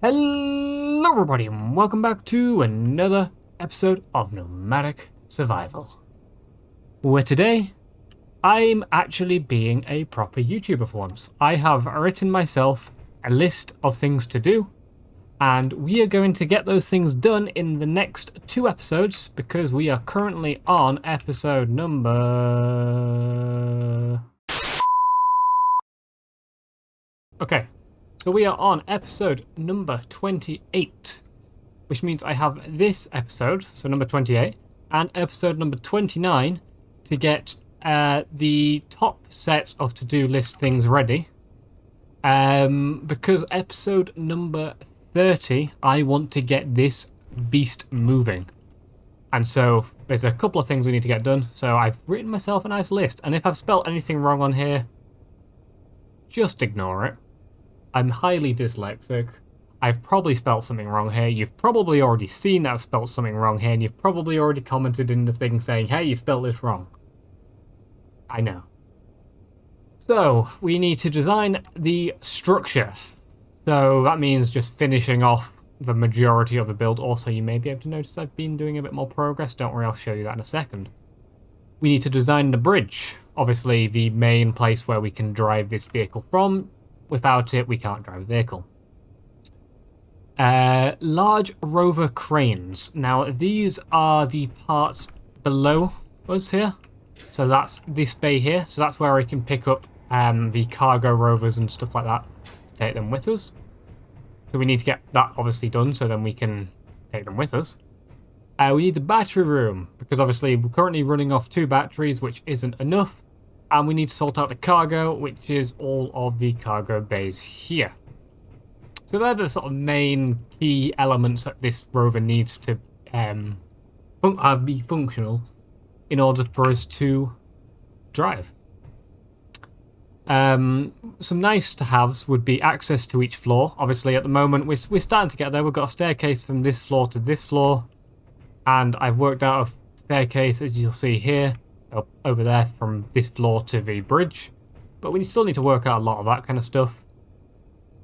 Hello everybody and welcome back to another episode of Nomadic Survival, where today I'm actually being a proper YouTuber for once. I have written myself a list of things to do, and we are going to get those things done in the next 2 episodes because we are currently on episode number... Okay. So we are on episode number 28, which means I have this episode, so number 28, and episode number 29 to get the top set of to-do list things ready. Because episode number 30, I want to get this beast moving. And so there's a couple of things we need to get done, so I've written myself a nice list, and if I've spelt anything wrong on here, just ignore it. I'm highly dyslexic. I've probably spelt something wrong here. You've probably already seen that I've spelt something wrong here, and you've probably already commented in the thing saying, hey, you spelled this wrong. I know. So, we need to design the structure. So, that means just finishing off the majority of the build. Also, you may be able to notice I've been doing a bit more progress. Don't worry, I'll show you that in a second. We need to design the bridge. Obviously, the main place where we can drive this vehicle from. Without it, we can't drive a vehicle. Large Rover cranes. Now, these are the parts below us here. So that's this bay here. So that's where we can pick up the cargo rovers and stuff like that. Take them with us. So we need to get that obviously done so then we can take them with us. We need a battery room because obviously we're currently running off 2 batteries, which isn't enough. And we need to sort out the cargo, which is all of the cargo bays here. So they're the sort of main key elements that this rover needs to be functional in order for us to drive. Some nice to haves would be access to each floor. Obviously at the moment we're starting to get there. We've got a staircase from this floor to this floor. And I've worked out a staircase, as you'll see here, up over there from this floor to the bridge, but we still need to work out a lot of that kind of stuff.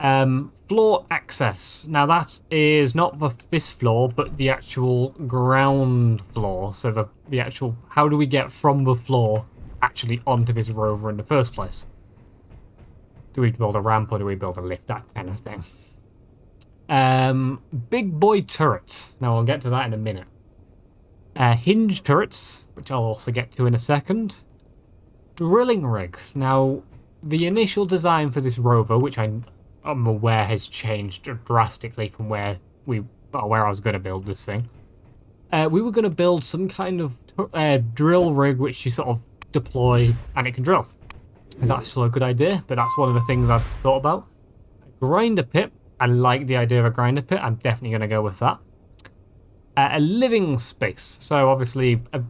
Floor access. Now that is not this floor, but the actual ground floor. So the actual, how do we get from the floor actually onto this rover in the first place? Do we build a ramp or do we build a lift? That kind of thing. Big boy turret. Now I'll get to that in a minute. Hinge turrets, which I'll also get to in a second. Drilling rig. Now, the initial design for this rover, which I'm aware has changed drastically from where I was going to build this thing. We were going to build some kind of drill rig which you sort of deploy and it can drill. Is that still a good idea? But that's one of the things I've thought about. Grinder pit. I like the idea of a grinder pit. I'm definitely going to go with that. A living space. So obviously a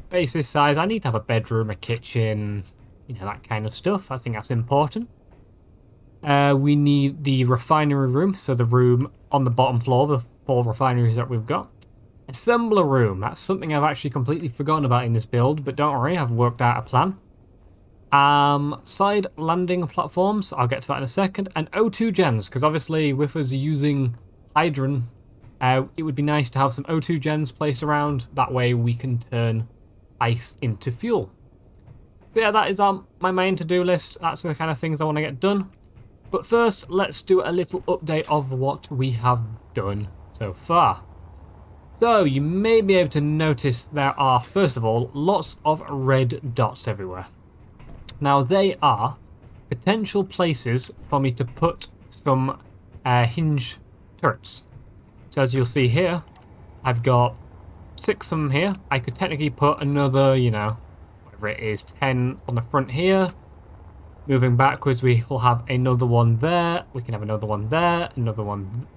base this size, I need to have a bedroom, a kitchen, you know, that kind of stuff. I think that's important. We need the refinery room, so the room on the bottom floor, the 4 refineries that we've got. Assembler room, that's something I've actually completely forgotten about in this build, but don't worry, I've worked out a plan. Side landing platforms, I'll get to that in a second. And O2 gens, because obviously with us using hydrogen, it would be nice to have some O2 gens placed around. That way we can turn ice into fuel. So yeah, that is on my main to-do list. That's the kind of things I want to get done. But first, let's do a little update of what we have done so far. So you may be able to notice there are, first of all, lots of red dots everywhere. Now they are potential places for me to put some hinge turrets. So as you'll see here, I've got 6 of them here. I could technically put another, you know, whatever it is, 10 on the front here. Moving backwards, we will have another one there. We can have another one there, another one,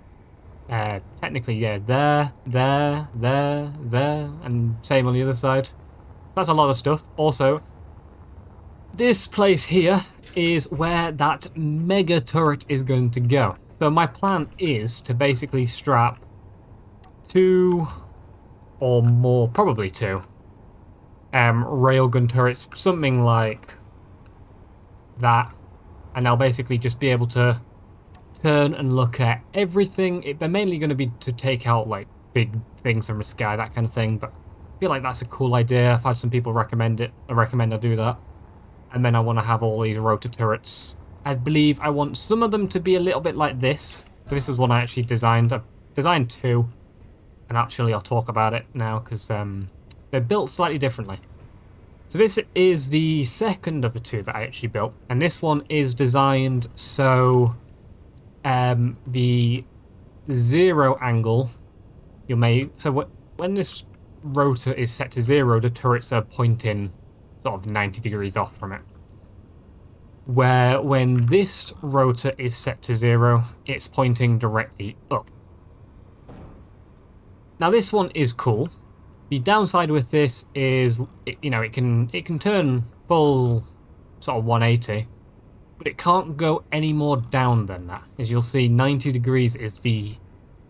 technically, yeah, there, and same on the other side. That's a lot of stuff. Also, this place here is where that mega turret is going to go. So my plan is to basically strap 2 or more, probably 2, railgun turrets, something like that, and I'll basically just be able to turn and look at everything. They're mainly going to be to take out like big things from the sky, that kind of thing, but I feel like that's a cool idea. I've had some people recommend it. I recommend I do that. And then I want to have all these rotor turrets. I believe I want some of them to be a little bit like this. So this is one I actually designed. I've designed two. And actually I'll talk about it now because they're built slightly differently. So this is the second of the two that I actually built. And this one is designed so the 0 angle, when this rotor is set to 0, the turrets are pointing sort of 90 degrees off from it. Where when this rotor is set to 0, it's pointing directly up. Now this one is cool. The downside with this is, it can turn full sort of 180, but it can't go any more down than that. As you'll see, 90 degrees is the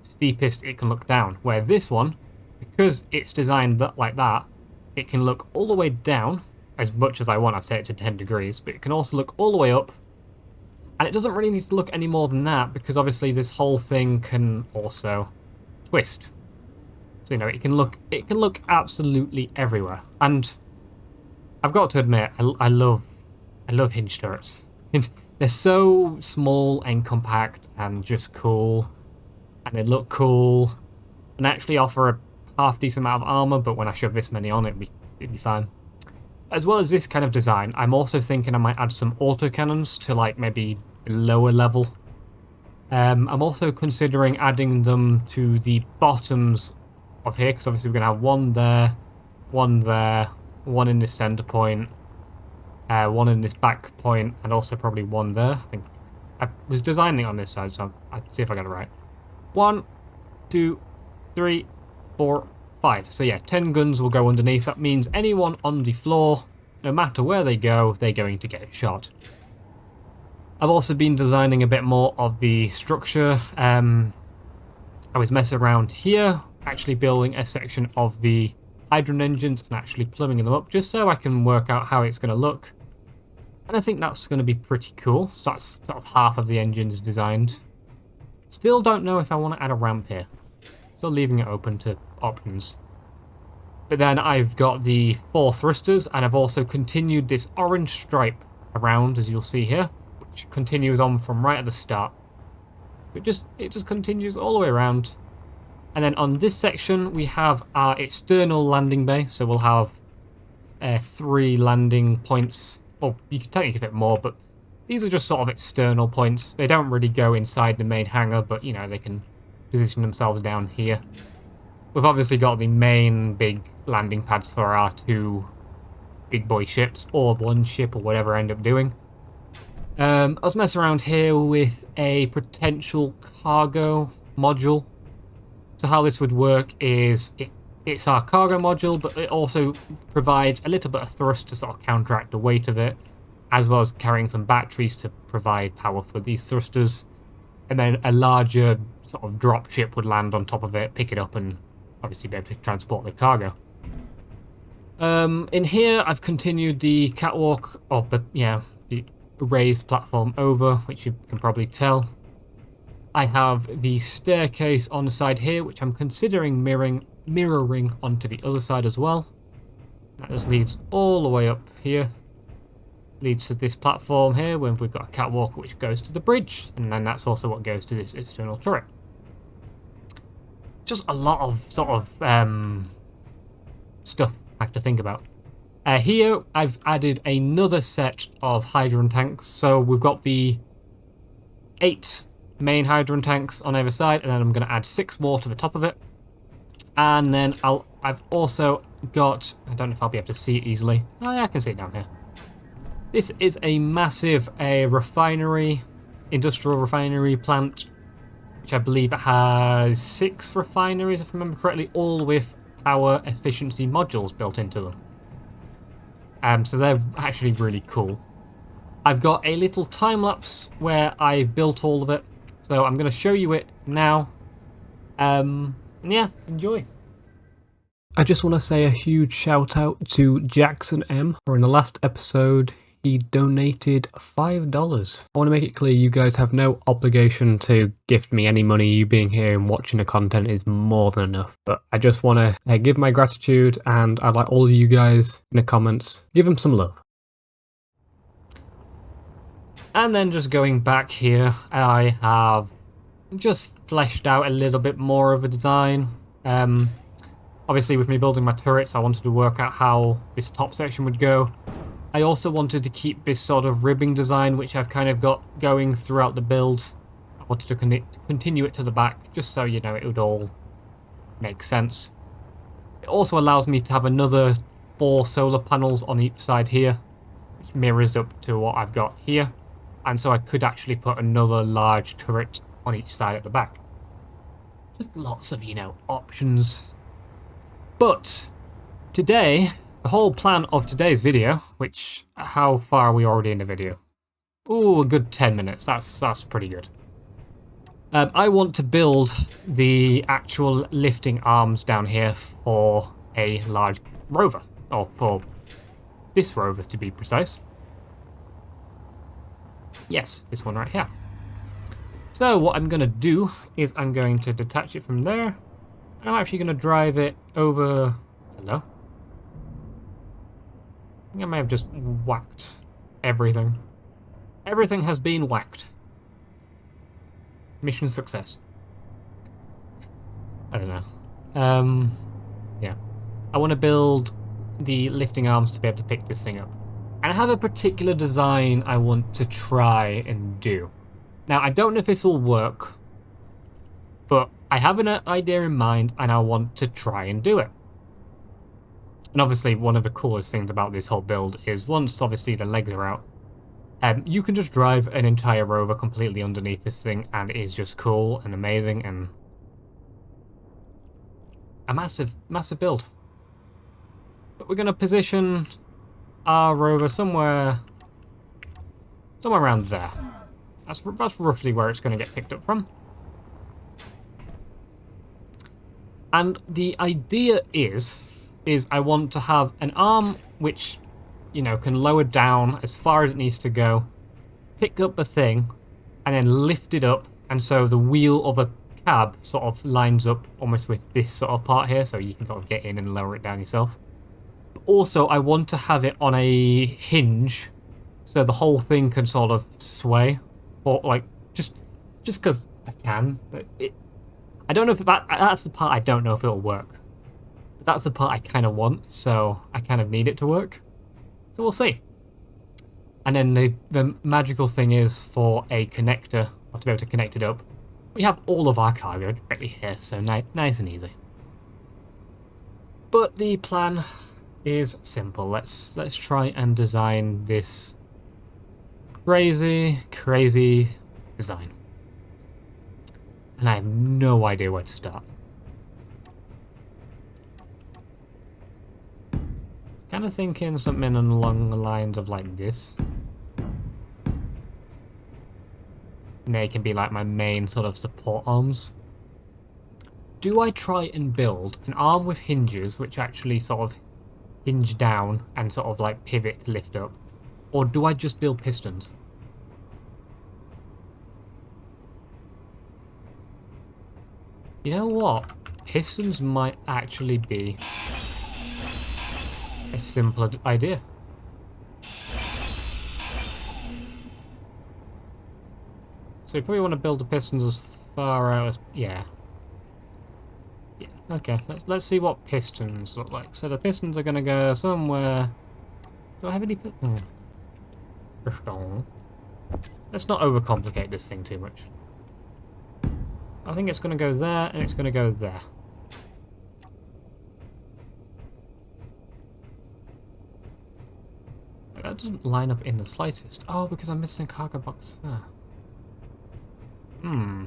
steepest it can look down. Where this one, because it's designed like that, it can look all the way down as much as I want. I've set it to 10 degrees, but it can also look all the way up. And it doesn't really need to look any more than that, because obviously this whole thing can also twist. So, it can look absolutely everywhere. And I've got to admit, I love hinge turrets. They're so small and compact and just cool. And they look cool. And actually offer a half decent amount of armor, but when I shove this many on, it'd be fine. As well as this kind of design, I'm also thinking I might add some autocannons to like maybe lower level. I'm also considering adding them to the bottoms of here, because obviously we're going to have one there, one in this center point, one in this back point, and also probably one there. I think I was designing it on this side, so I'll see if I got it right. 1, 2, 3, 4, 5. So yeah, 10 guns will go underneath. That means anyone on the floor, no matter where they go, they're going to get shot. I've also been designing a bit more of the structure. I was messing around here, actually building a section of the hydrogen engines and actually plumbing them up, just so I can work out how it's going to look. And I think that's going to be pretty cool. So that's sort of half of the engines designed. Still don't know if I want to add a ramp here. Still leaving it open to options. But then I've got the 4 thrusters, and I've also continued this orange stripe around, as you'll see here, which continues on from right at the start. It just continues all the way around. And then on this section, we have our external landing bay. So we'll have 3 landing points. Well, you can technically fit more, but these are just sort of external points. They don't really go inside the main hangar, but, they can position themselves down here. We've obviously got the main big landing pads for our 2 big boy ships, or 1 ship, or whatever I end up doing. I was messing around here with a potential cargo module. So how this would work is it's our cargo module, but it also provides a little bit of thrust to sort of counteract the weight of it, as well as carrying some batteries to provide power for these thrusters. And then a larger sort of drop ship would land on top of it, pick it up, and obviously be able to transport the cargo. In here, I've continued the catwalk, the raised platform over, which you can probably tell. I have the staircase on the side here, which I'm considering mirroring onto the other side as well. That just leads all the way up here. Leads to this platform here, when we've got a catwalk which goes to the bridge, and then that's also what goes to this external turret. Just a lot of sort of stuff I have to think about. Here, I've added another set of hydrogen tanks. So we've got the 8 main hydrogen tanks on either side, and then I'm going to add 6 more to the top of it. And then I've also got, I don't know if I'll be able to see it easily. Oh yeah, I can see it down here. This is a massive refinery, industrial refinery plant, which I believe it has 6 refineries, if I remember correctly, all with power efficiency modules built into them. So they're actually really cool. I've got a little time lapse where I've built all of it, so I'm going to show you it now. And yeah, enjoy. I just want to say a huge shout out to Jackson M, for in the last episode he donated $5. I want to make it clear you guys have no obligation to gift me any money. You being here and watching the content is more than enough. But I just want to give my gratitude, and I'd like all of you guys in the comments, give him some love. And then just going back here, I have just fleshed out a little bit more of a design. Obviously with me building my turrets, I wanted to work out how this top section would go. I also wanted to keep this sort of ribbing design, which I've kind of got going throughout the build. I wanted to continue it to the back, just so, you know, it would all make sense. It also allows me to have another 4 solar panels on each side here, which mirrors up to what I've got here. And so I could actually put another large turret on each side at the back. Just lots of, you know, options. But today, the whole plan of today's video, which, how far are we already in the video? Ooh, a good 10 minutes. That's pretty good. I want to build the actual lifting arms down here for a large rover, or for this rover to be precise. Yes, this one right here. So what I'm going to do is I'm going to detach it from there. And I'm actually going to drive it over... Hello? I think I may have just whacked everything. Everything has been whacked. Mission success. I don't know. Yeah. I want to build the lifting arms to be able to pick this thing up. And I have a particular design I want to try and do. Now, I don't know if this will work, but I have an idea in mind and I want to try and do it. And obviously, one of the coolest things about this whole build is once, obviously, the legs are out, you can just drive an entire rover completely underneath this thing, and it is just cool and amazing and a massive, massive build. But we're going to position our rover somewhere around there. That's roughly where it's going to get picked up from. And the idea is I want to have an arm which, you know, can lower down as far as it needs to go, pick up a thing, and then lift it up, and so the wheel of a cab sort of lines up almost with this sort of part here, so you can sort of get in and lower it down yourself. But also, I want to have it on a hinge, so the whole thing can sort of sway, or like just because I can. But I don't know if that's the part I don't know if it'll work. But that's the part I kind of want, so I kind of need it to work. So we'll see. And then the magical thing is for a connector, or to be able to connect it up, we have all of our cargo directly here, so nice and easy. But the plan is simple. Let's try and design this crazy design. And I have no idea where to start. Kind of thinking something along the lines of like this. And they can be like my main sort of support arms. Do I try and build an arm with hinges which actually sort of hinge down and sort of like pivot to lift up? Or do I just build pistons? You know what? Pistons might actually be a simpler idea. So you probably want to build the pistons as far out as... Yeah. Yeah, okay. Let's see what pistons look like. So the pistons are going to go somewhere... Do I have any... Piston. Let's not overcomplicate this thing too much. I think it's going to go there, and it's going to go there. That doesn't line up in the slightest. Oh, because I'm missing a cargo box there. I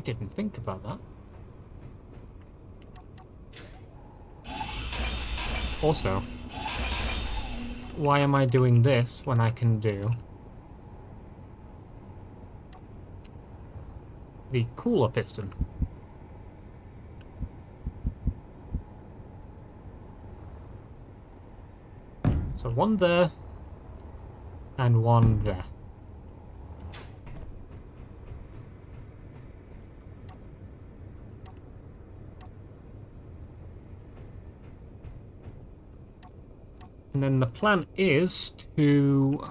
didn't think about that. Also, why am I doing this when I can do the cooler piston? So one there, And one there. And then the plan is to...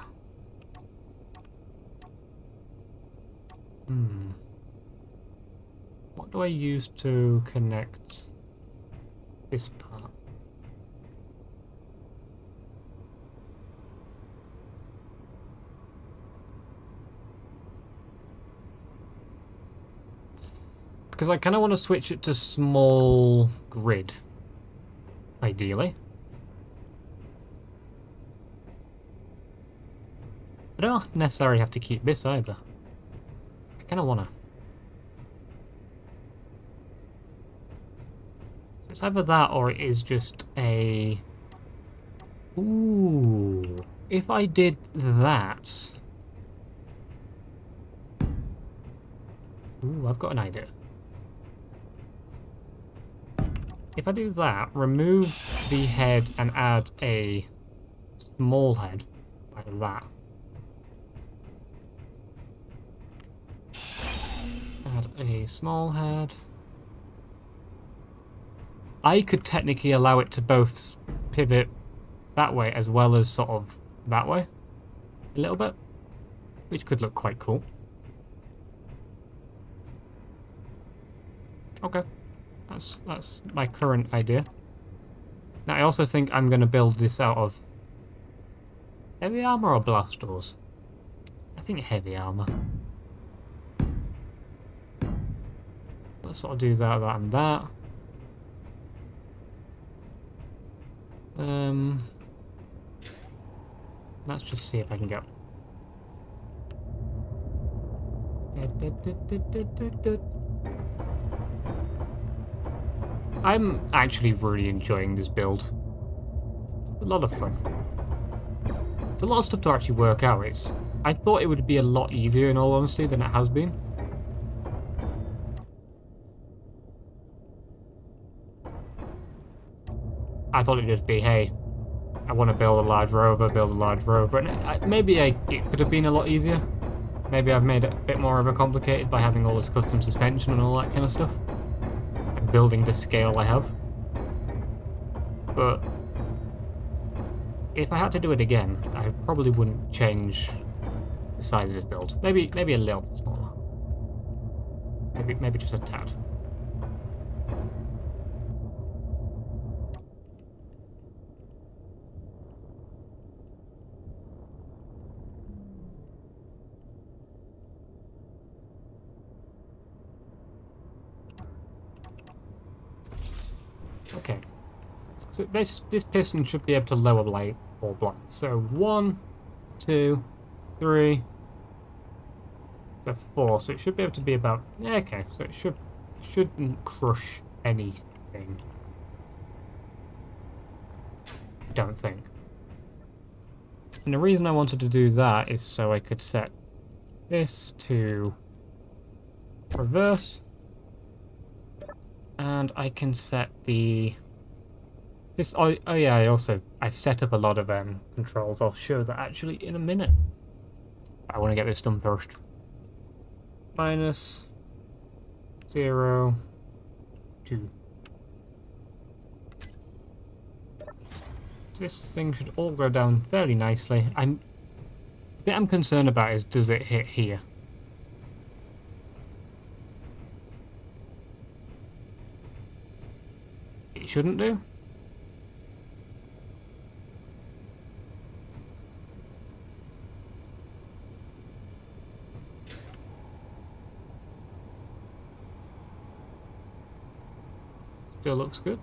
What do I use to connect this part? Because I kind of want to switch it to small grid, ideally. I don't necessarily have to keep this either. I kind of want to. It's either that or it is just a... Ooh. If I did that... Ooh, I've got an idea. If I do that, remove the head and add a small head, like that. Add a small head. I could technically allow it to both pivot that way as well as sort of that way. A little bit. Which could look quite cool. Okay. That's my current idea. Now I also think I'm going to build this out of heavy armor or blast doors. I think heavy armor. Let's sort of do that, that, and that. Let's just see if I can get... I'm actually really enjoying this build. A lot of fun. It's a lot of stuff to actually work out. I thought it would be a lot easier, in all honesty, than it has been. I thought it'd just be, hey, I want to build a large rover, and maybe it could have been a lot easier. Maybe I've made it a bit more overcomplicated by having all this custom suspension and all that kind of stuff. And building the scale I have. But if I had to do it again, I probably wouldn't change the size of this build. Maybe a little bit smaller. Maybe just a tad. Okay, so this piston should be able to lower like 4 blocks. So 1, 2, 3, so 4. So it should be able to be about, yeah, okay. So it shouldn't crush anything. I don't think. And the reason I wanted to do that is so I could set this to reverse. And I can set the... This, oh yeah, I've set up a lot of controls. I'll show that actually in a minute. I want to get this done first. -0, 2. So this thing should all go down fairly nicely. The bit I'm concerned about is, does it hit here? It shouldn't do. Still looks good.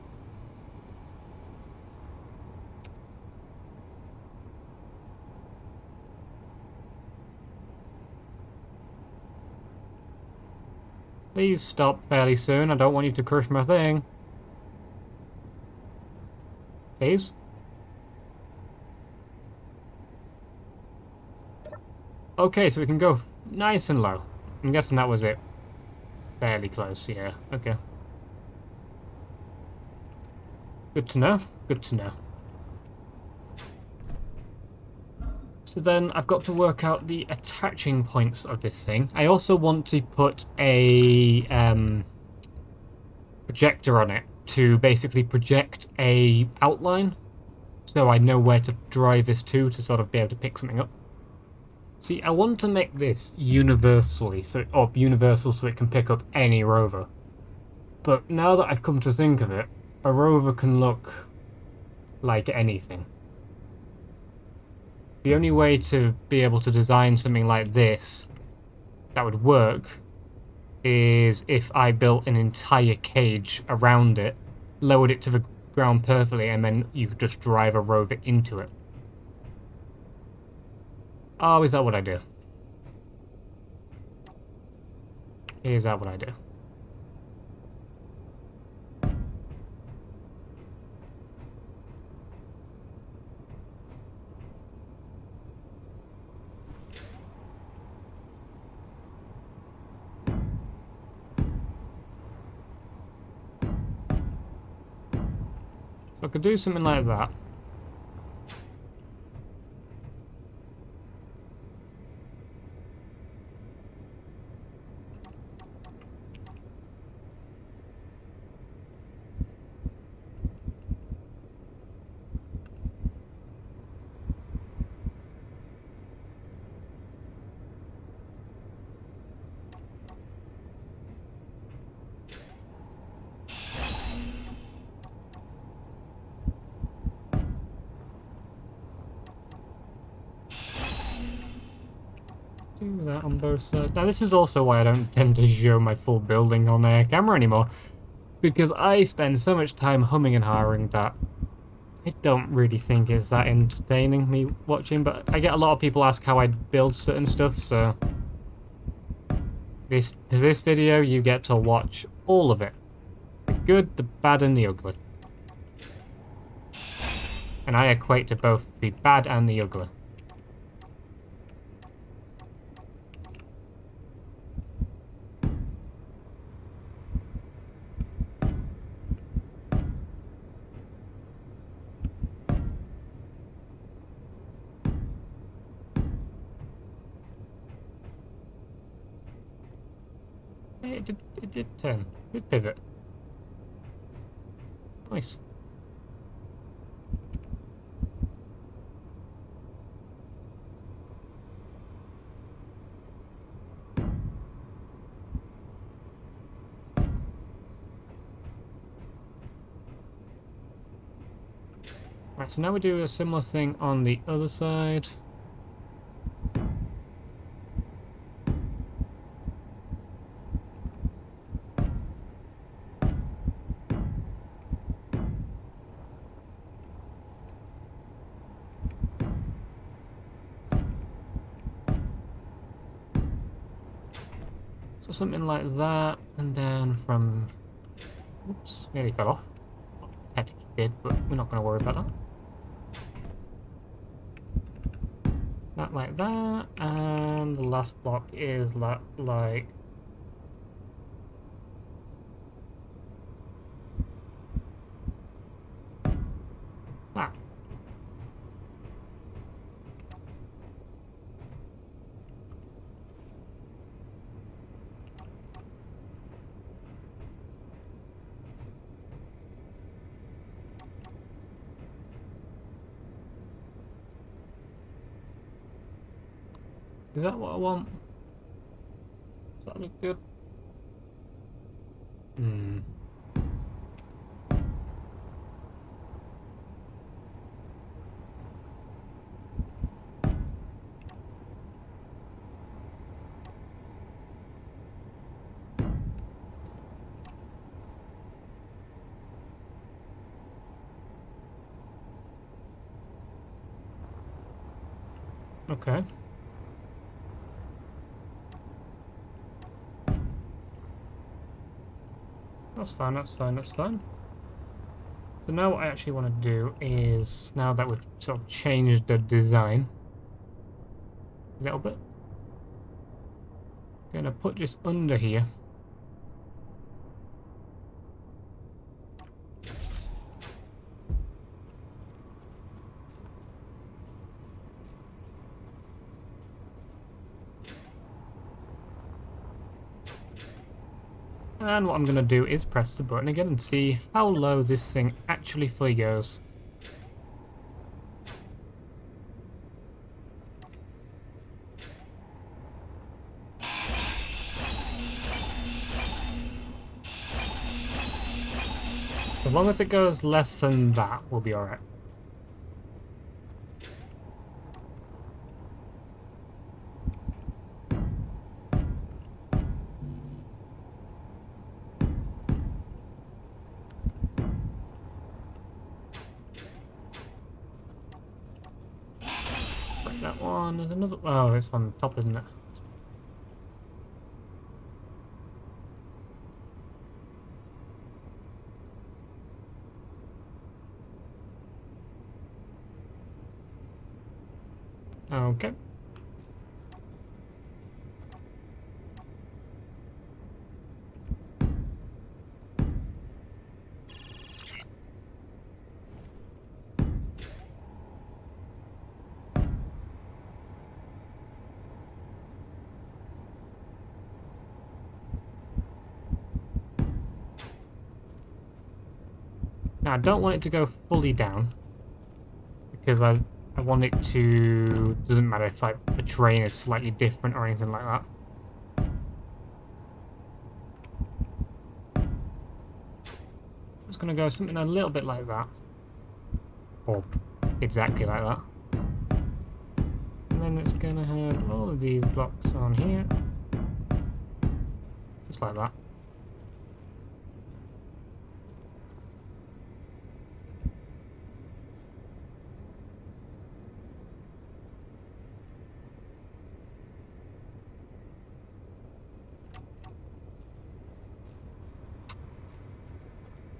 Please stop fairly soon. I don't want you to crush my thing. Please. Okay, so we can go nice and low. I'm guessing that was it. Fairly close, yeah. Okay. Good to know. Good to know. So then I've got to work out the attaching points of this thing. I also want to put a projector on it to basically project a outline, so I know where to drive this to sort of be able to pick something up. See, I want to make this universal so it can pick up any rover. But now that I've come to think of it, a rover can look like anything. The only way to be able to design something like this that would work is if I built an entire cage around it, lowered it to the ground perfectly, and then you could just drive a rover into it. Oh, is that what I do? Is that what I do? So I could do something like that. Do that on both sides. Now, this is also why I don't tend to show my full building on camera anymore, because I spend so much time humming and hawing that I don't really think it's that entertaining, me watching, but I get a lot of people ask how I build certain stuff, so this video you get to watch all of it. The good, the bad, and the ugly. And I equate to both the bad and the ugly. It did turn. Good pivot. Nice. Right, so now we do a similar thing on the other side. So something like that, and then from... Oops, nearly fell off. Technically did, but we're not going to worry about that. That like that, and the last block is like... that. Is that what I want? Does that look good? Hmm. Okay. That's fine, that's fine, that's fine. So now what I actually want to do is, now that we've sort of changed the design a little bit, I'm going to put this under here. And what I'm going to do is press the button again and see how low this thing actually fully goes. As long as it goes less than that, we'll be alright. That one, there's another. Oh, it's on top, isn't it? Okay. Now, I don't want it to go fully down, because I want it to... Doesn't matter if like the terrain is slightly different or anything like that. It's going to go something a little bit like that. Or exactly like that. And then it's going to have all of these blocks on here. Just like that.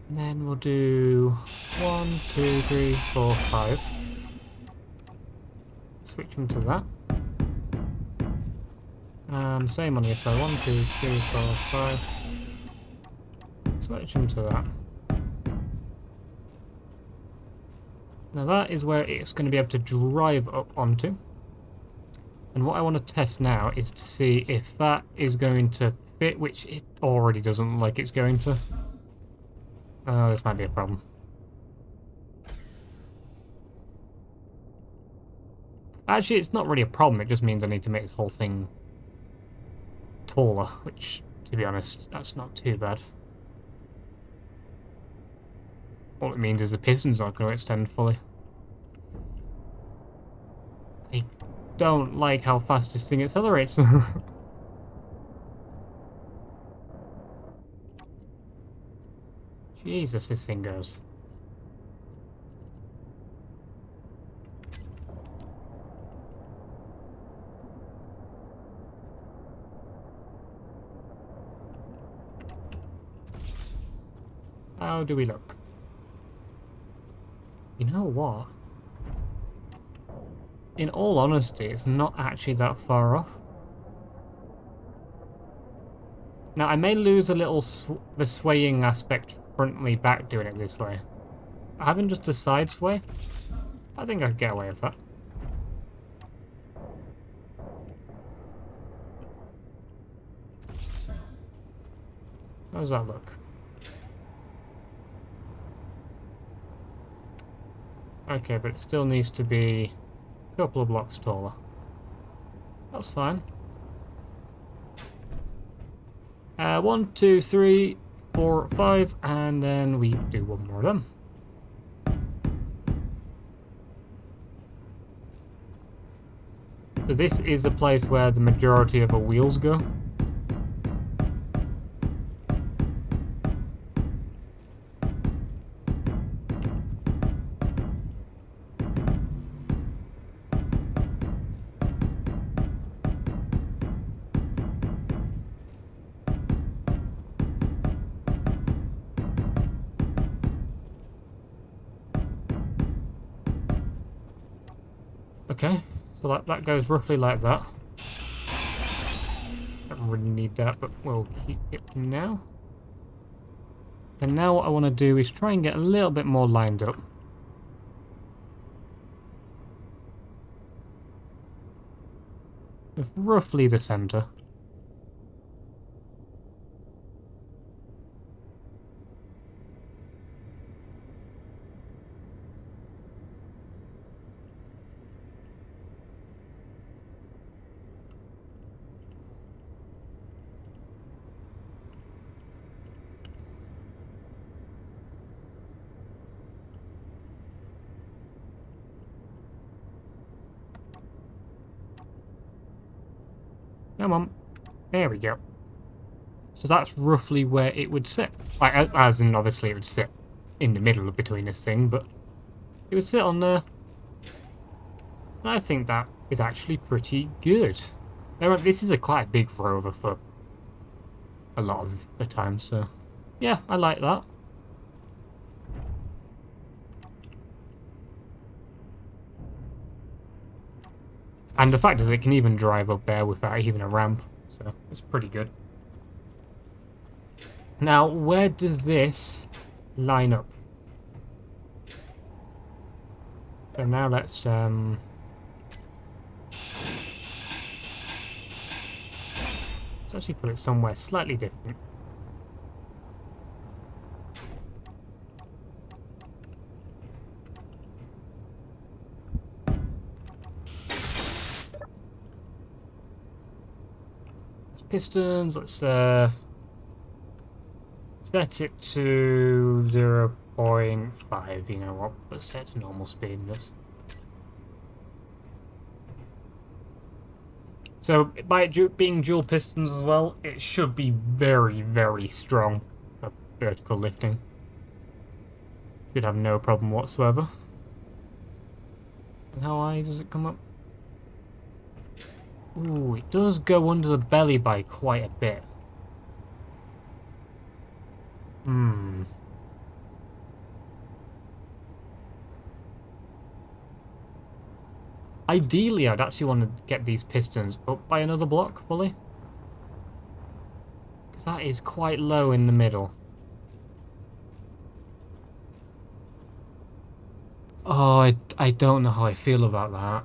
And then we'll do 1, 2, 3, 4, 5. Switch them to that. And same on the other side. 1, 2, 3, 4, 5. Switch them to that. Now that is where it's going to be able to drive up onto. And what I want to test now is to see if that is going to fit, which it already doesn't look like it's going to. This might be a problem. Actually, it's not really a problem, it just means I need to make this whole thing taller, which, to be honest, that's not too bad. All it means is the piston's not going to extend fully. I don't like how fast this thing accelerates. Jesus, this thing goes. How do we look? You know what? In all honesty, it's not actually that far off. Now, I may lose a little the swaying aspect frontally back doing it this way. Having just a side sway, I think I could get away with that. How does that look? Okay, but it still needs to be a couple of blocks taller. That's fine. 1, 2, 3, 4, 5, and then we do one more of them. So this is the place where the majority of the wheels go. Okay, so that goes roughly like that. Don't really need that, but we'll keep it now. And now what I want to do is try and get a little bit more lined up. With roughly the centre. Come on. There we go. So that's roughly where it would sit. Like, as in, obviously, it would sit in the middle between this thing, but it would sit on there. And I think that is actually pretty good. Now, this is a quite big rover for a lot of the time, so yeah, I like that. And the fact is, it can even drive up there without even a ramp, so it's pretty good. Now, where does this line up? So now let's actually put it somewhere slightly different. Pistons, let's set it to 0.5, you know what, let's set it to normal speed in this. So, by it being dual pistons as well, it should be very, very strong for vertical lifting. Should have no problem whatsoever. And how high does it come up? Ooh, it does go under the belly by quite a bit. Ideally, I'd actually want to get these pistons up by another block, fully. Because that is quite low in the middle. Oh, I don't know how I feel about that.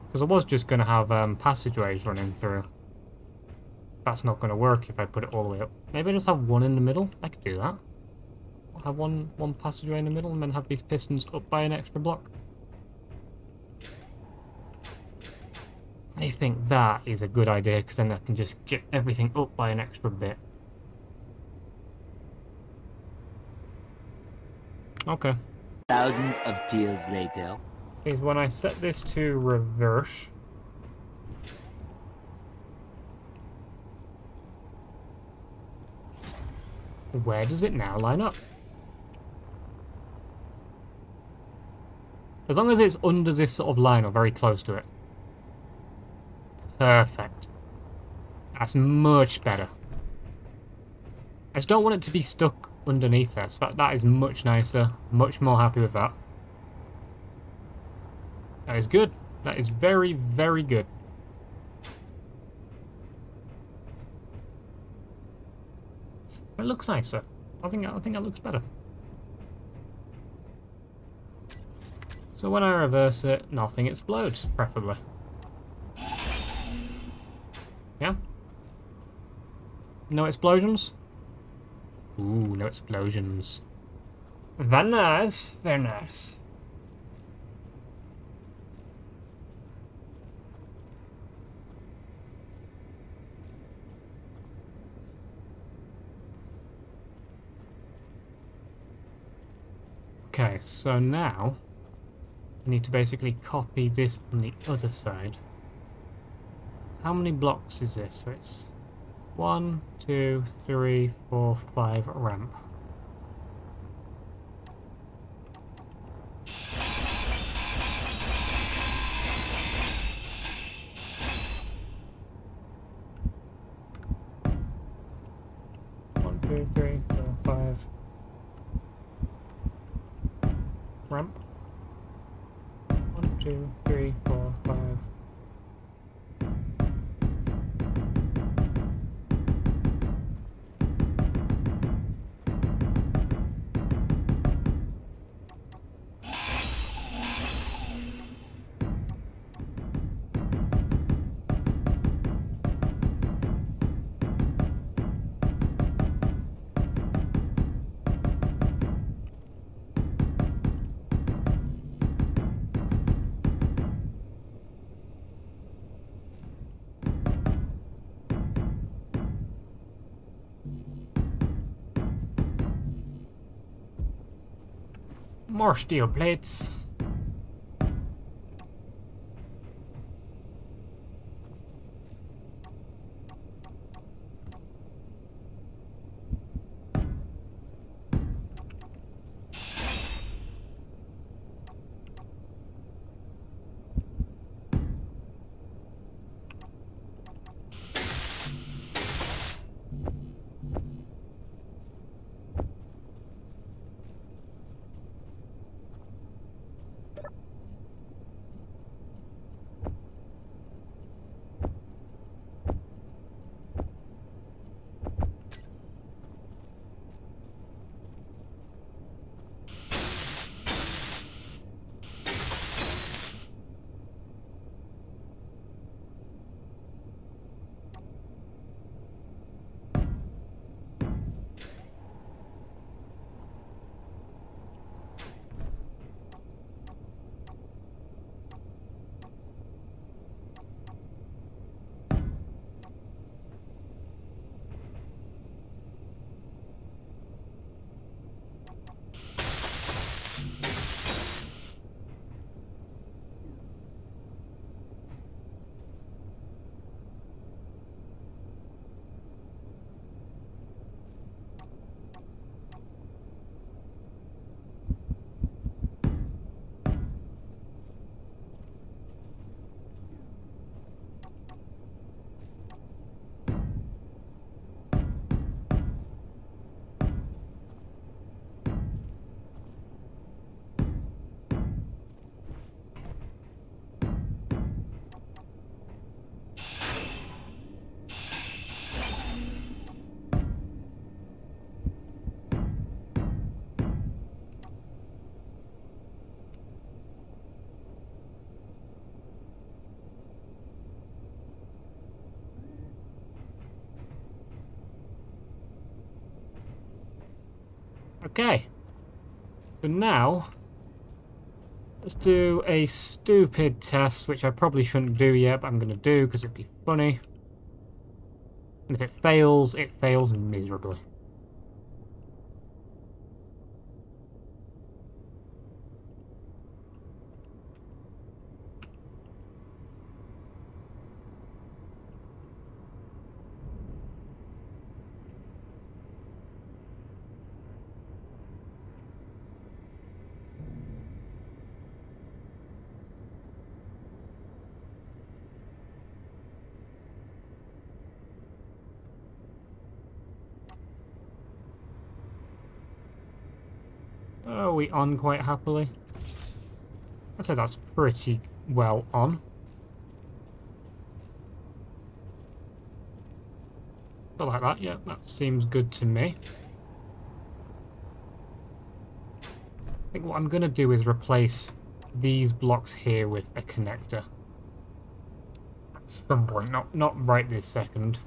Because I was just going to have passageways running through. That's not going to work if I put it all the way up. Maybe I just have one in the middle. I could do that. I'll have one passageway in the middle and then have these pistons up by an extra block. I think that is a good idea because then I can just get everything up by an extra bit. Okay. Thousands of tears later. Is when I set this to reverse. Where does it now line up? As long as it's under this sort of line or very close to it. Perfect. That's much better. I just don't want it to be stuck underneath there, so that is much nicer. Much more happy with that. That is good. That is very, very good. It looks nicer. I think that looks better. So when I reverse it, nothing explodes, preferably. Yeah? No explosions? Ooh, no explosions. Very nice. Very nice. Okay, so now I need to basically copy this on the other side. So how many blocks is this? So it's 1, 2, 3, 4, 5 ramp. One, two, three, four, 5. Ramp. 1, 2, 3, 4, 5. More steel plates. Okay. So now, let's do a stupid test, which I probably shouldn't do yet, but I'm going to do because it'd be funny. And if it fails miserably. Are we on quite happily? I'd say that's pretty well on. But like that, yeah, that seems good to me. I think what I'm going to do is replace these blocks here with a connector. At some point, not right this second.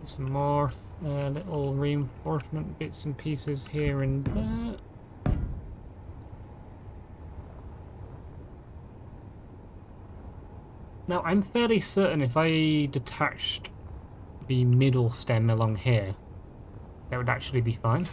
Some more little reinforcement bits and pieces here and there. Now, I'm fairly certain if I detached the middle stem along here, that would actually be fine.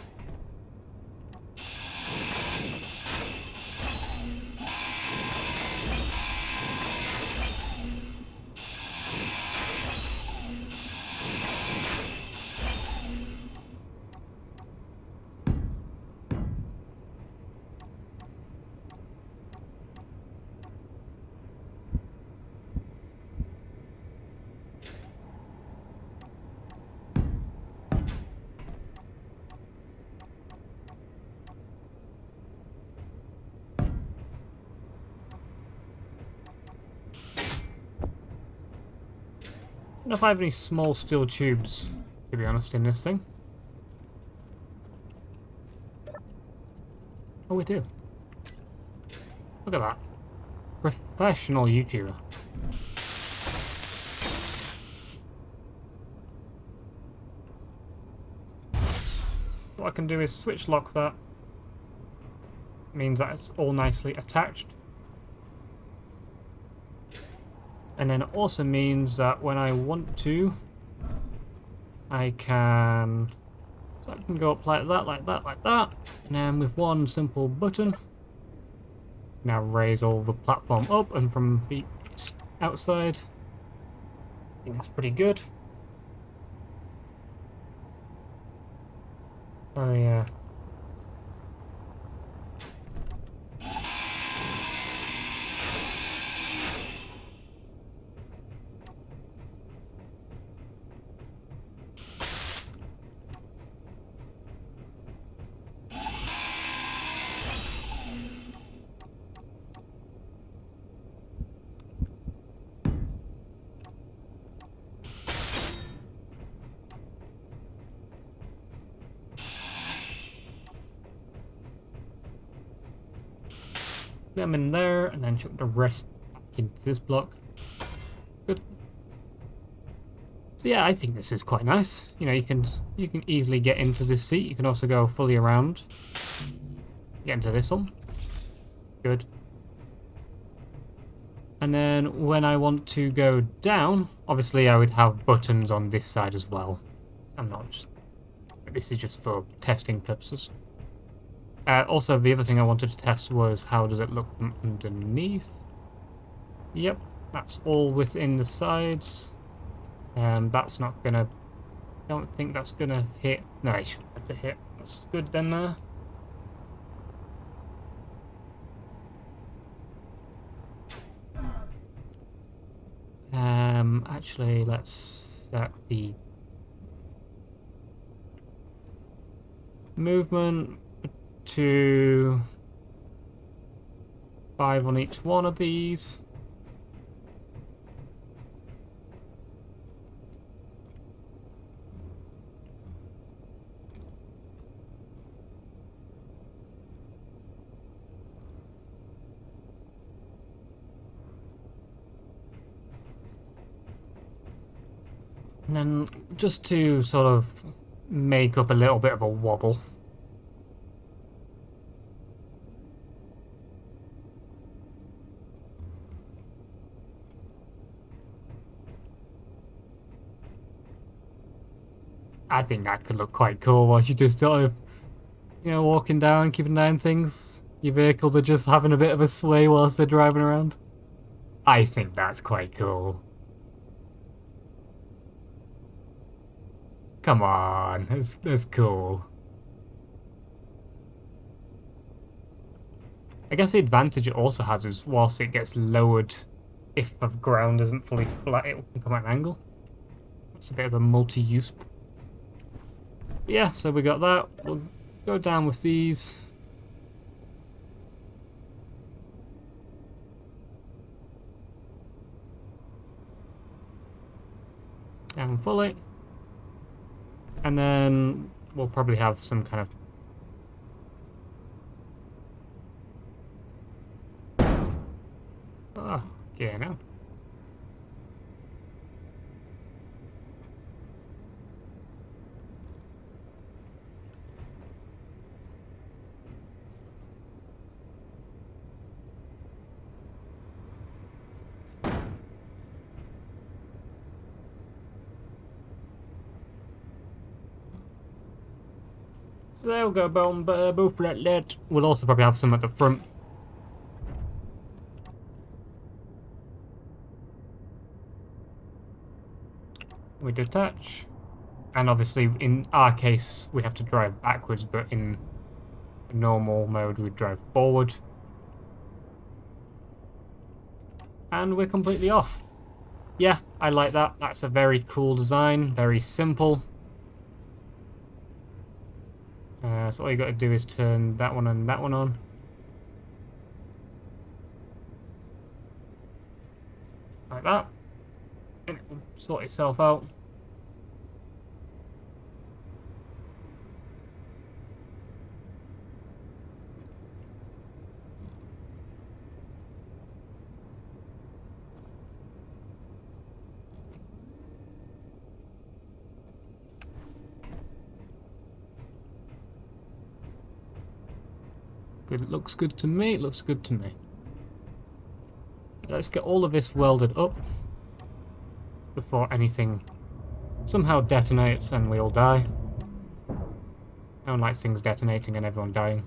I don't know if I have any small steel tubes, to be honest, in this thing. Oh, we do. Look at that. Professional YouTuber. What I can do is switch lock that. Means that it's all nicely attached. And then it also means that when I want to, I can... So I can go up like that, like that, like that. And then with one simple button, now raise all the platform up and from the outside. I think that's pretty good. Oh yeah. Them in there, and then chuck the rest back into this block. Good. So yeah, I think this is quite nice. You know, you can easily get into this seat. You can also go fully around. Get into this one. Good. And then when I want to go down, obviously I would have buttons on this side as well. I'm not just... This is just for testing purposes. Also, the other thing I wanted to test was how does it look from underneath. Yep, that's all within the sides. That's not gonna... Don't think that's gonna hit... No, it shouldn't have to hit. That's good then there. Actually, let's set the movement to 5 on each one of these. And then just to sort of make up a little bit of a wobble. I think that could look quite cool while you just sort of, you know, walking down, keeping an eye on things. Your vehicles are just having a bit of a sway whilst they're driving around. I think that's quite cool. Come on, that's cool. I guess the advantage it also has is whilst it gets lowered, if the ground isn't fully flat, it can come at an angle. It's a bit of a multi-use. Yeah, so we got that. We'll go down with these. Down fully. And then we'll probably have some kind of... Oh, okay, now. So there we go, both like that. We'll also probably have some at the front. We detach. And obviously, in our case, we have to drive backwards, but in normal mode, we drive forward. And we're completely off. Yeah, I like that. That's a very cool design, very simple. So all you got to do is turn that one and that one on. Like that. And it will sort itself out. Good, it looks good to me, it looks good to me. Let's get all of this welded up before anything somehow detonates and we all die. No one likes things detonating and everyone dying.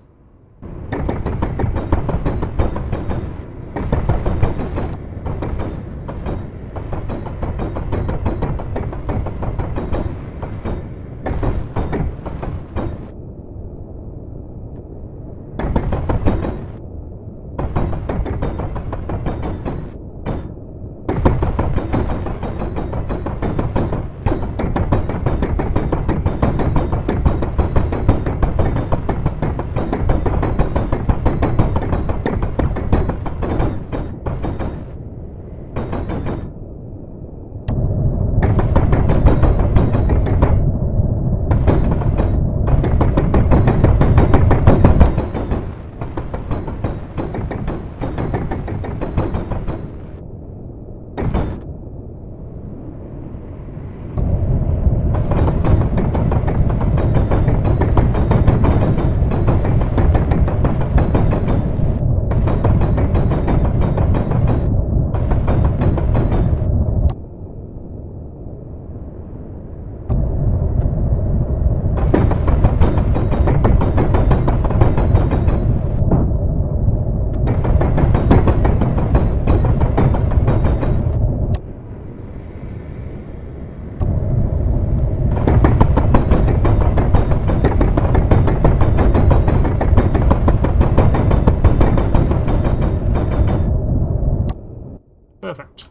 Perfect.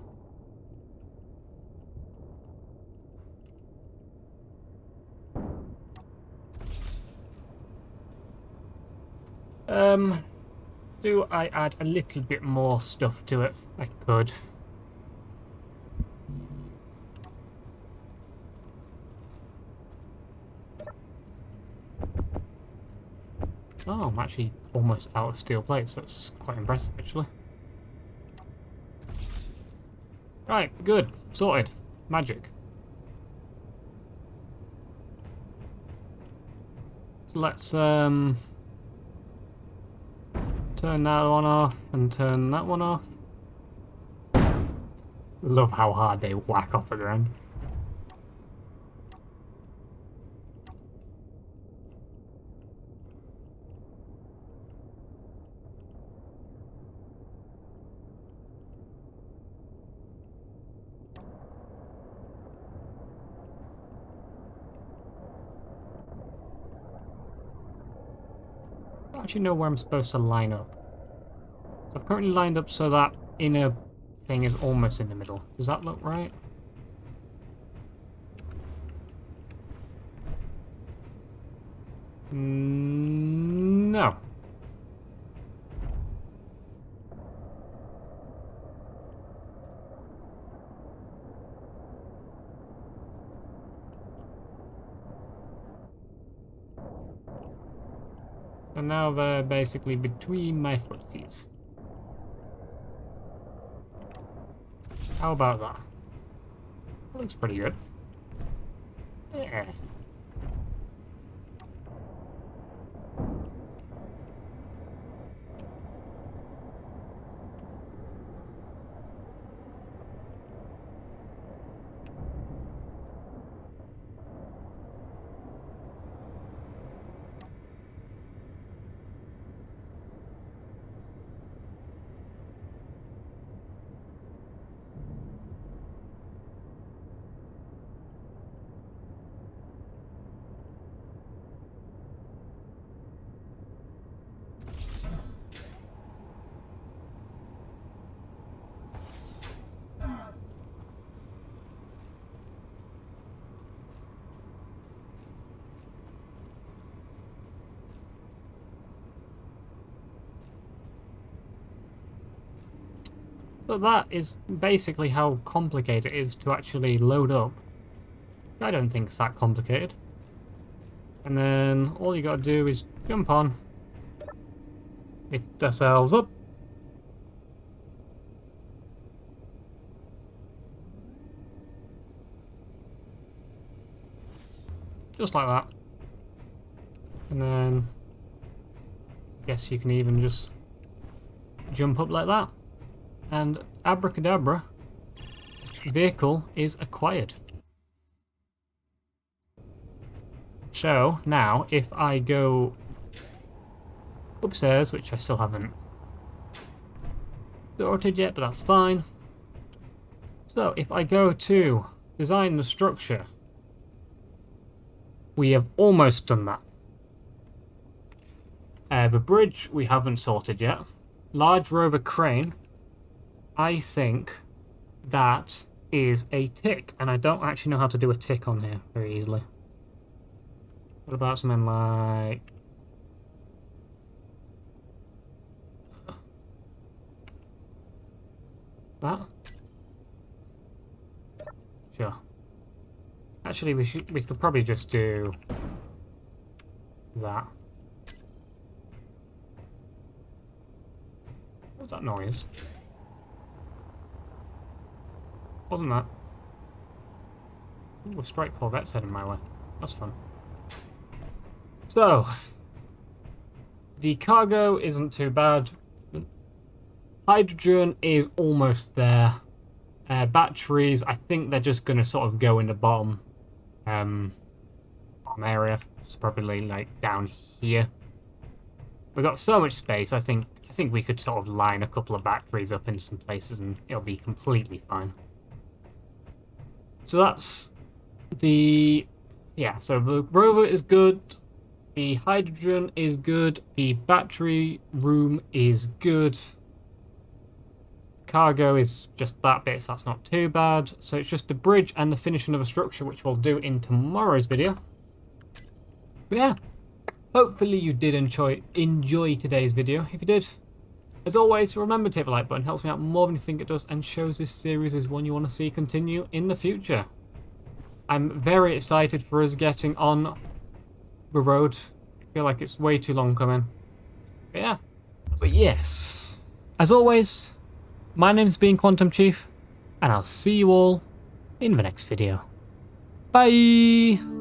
Do I add a little bit more stuff to it? I could. Oh, I'm actually almost out of steel plates. That's quite impressive, actually. Right, good. Sorted. Magic. So let's turn that one off and turn that one off. Love how hard they whack off the ground. I don't actually know where I'm supposed to line up. So I've currently lined up so that inner thing is almost in the middle. Does that look right? No. So now they're basically between my footsies. How about that? That looks pretty good. Yeah. So that is basically how complicated it is to actually load up. I don't think it's that complicated. And then all you gotta do is jump on, lift ourselves up, just like that. And then I guess you can even just jump up like that. And abracadabra, vehicle is acquired. So now if I go upstairs, which I still haven't sorted yet, but that's fine. So if I go to design the structure, we have almost done that. The bridge we haven't sorted yet. Large rover crane, I think that is a tick, and I don't actually know how to do a tick on here very easily. What about something like that? Sure. Actually, we could probably just do that. What's that noise? Wasn't that? Ooh, a strike corvette's heading my way. That's fun. So, the cargo isn't too bad. Hydrogen is almost there. Batteries, I think they're just going to sort of go in the bottom area. It's probably like down here. We've got so much space. I think we could sort of line a couple of batteries up in some places and it'll be completely fine. So that's the... yeah, so the rover is good. The hydrogen is good. The battery room is good. Cargo is just that bit, so that's not too bad. So it's just the bridge and the finishing of a structure, which we'll do in tomorrow's video. But yeah, hopefully you did enjoy today's video. If you did, as always, remember to hit the like button. It helps me out more than you think it does and shows this series is one you want to see continue in the future. I'm very excited for us getting on the road. I feel like it's way too long coming. But yeah. But yes, as always, my name's been Quantum Chief, and I'll see you all in the next video. Bye!